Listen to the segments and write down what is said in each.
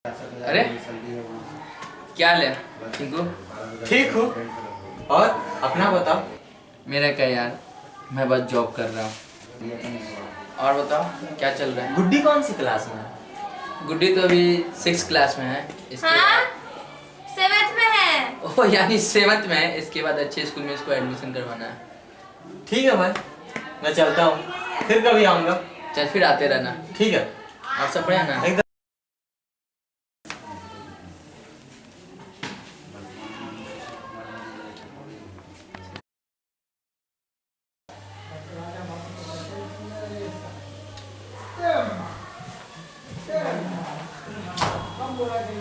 अरे क्या हाल है टिंकू? ठीक हूँ। और अपना बताओ। मेरा क्या यार, मैं बस जॉब कर रहा हूँ। और बताओ क्या चल रहा है? गुड्डी कौन सी क्लास में है? गुड्डी तो अभी 6th क्लास में है। इसके हाँ? 7th में है। ओह यानी 7th में है। इसके बाद अच्छे स्कूल में इसको एडमिशन करवाना है। ठीक है भाई, मैं चलता हूँ, फिर कभी आऊँगा। चल फिर आते रहना। ठीक है। और सब बढ़िया ना? एकदम।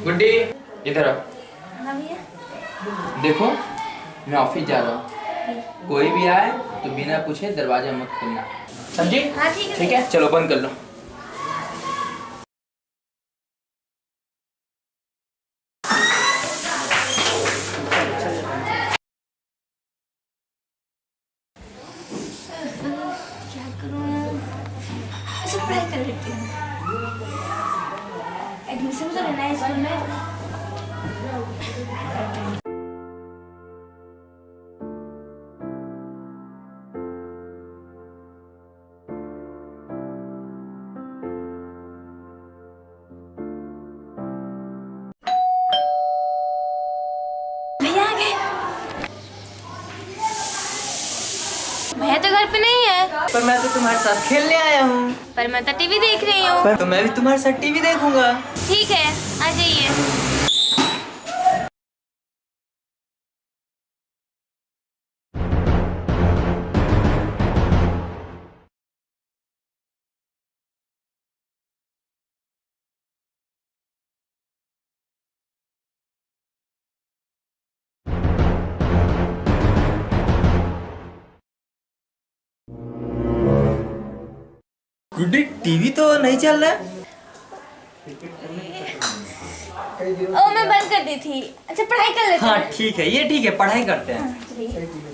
गुड्डी इधर आओ। हाँ भैया। देखो मैं ऑफिस जा रहा हूँ, कोई भी आए तो बिना पूछे दरवाजा मत खोलना, समझी? हाँ ठीक है। ठीक है, चलो बंद कर लो। क्या करूँ? अच्छा ट्राई कर लेती हूँ। एडमिशन तो लेना है स्कूल में। भैया आ गए। भैया तो घर पे नहीं है। पर मैं तो तुम्हारे साथ खेलने आया हूँ। पर मैं तो टीवी देख रही हूँ। पर तो मैं भी तुम्हारे साथ टीवी देखूंगा। ठीक है, आ जाइए। गुड्डी टीवी तो नहीं चल रहा है। ओ मैं बंद कर दी थी। अच्छा पढ़ाई कर लेते हाँ हैं। ठीक है, ये ठीक है, पढ़ाई करते हैं। चलिए।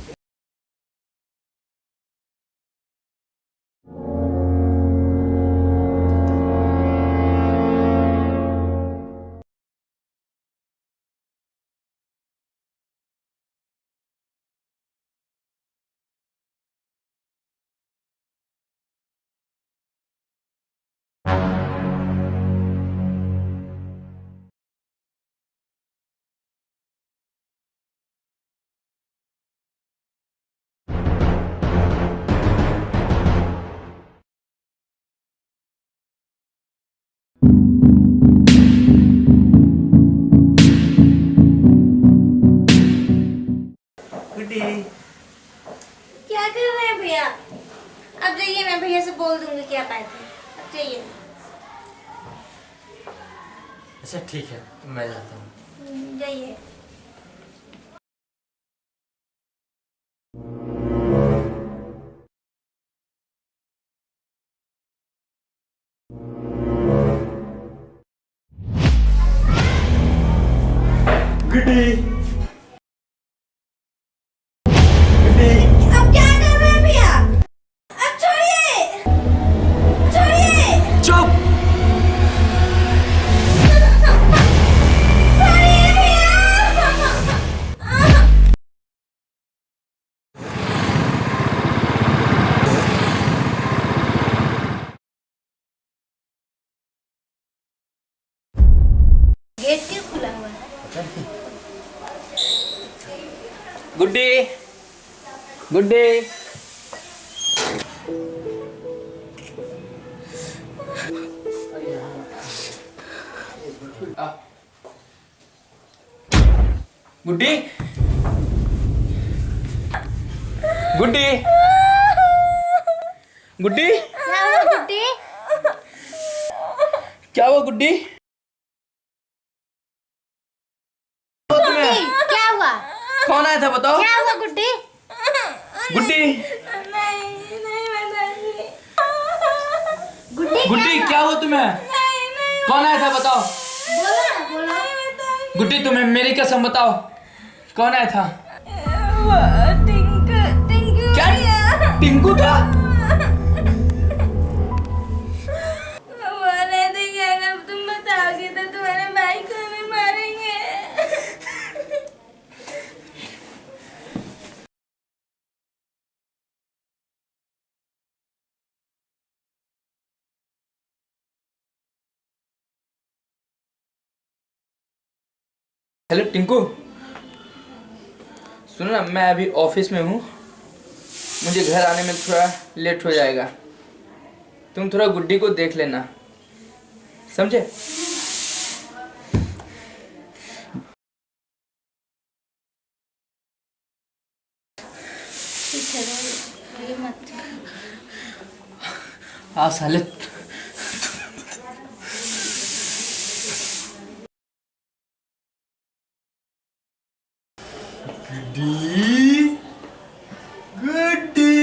गुड्डी क्या कर रहे हैं भैया? अब जाइए, मैं भैया से बोल दूंगी क्या पाए थे। अब जाइए। अच्छा ठीक है, मैं जाता हूँ। जाइए। गुड्डी अब क्या कर रहे हैं भैया? अब छोड़िए, छोड़िए, चुप। छोड़िए भैया। गेट क्यों खुला हुआ है? गुड्डी गुड्डी आ। गुड्डी गुड्डी गुड्डी क्या हुआ गुड्डी? क्या हुआ गुड्डी? क्या हुआ? कौन आया था बताओ? क्या हुआ गुड्डी? गुड्डी नहीं बताइए। गुड्डी गुड्डी क्या हुआ तुम्हें? कौन आया था बताओ? बोलो। गुड्डी तुम्हें मेरी कसम बताओ, कौन आया था? टिंकू क्या टिंकू था? बोले थे कि अगर तुम बताओगे तो तुम्हारे हेलो टिंकू, सुनो ना, मैं अभी ऑफिस में हूँ, मुझे घर आने में थोड़ा लेट हो जाएगा। तुम थोड़ा गुड्डी को देख लेना, समझे? ठीक है, रोइए मत। हाँ साले, गुड्डी गुड्डी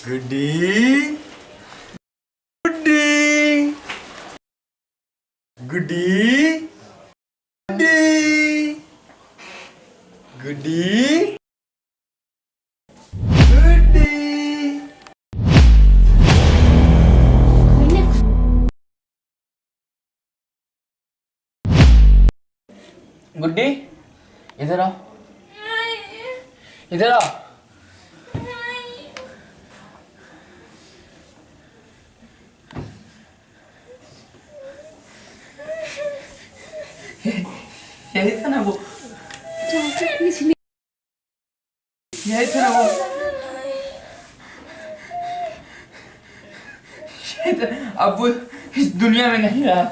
गुड्डी गुड्डी गुड्डी गुड्डी इधर आओ, इधर आओ। यही था ना वो, यही था ना वो, शायद अब वो इस दुनिया में नहीं रहा।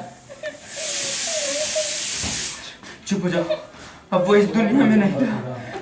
चुप हो जाओ, अब वो इस दुनिया में नहीं रहा।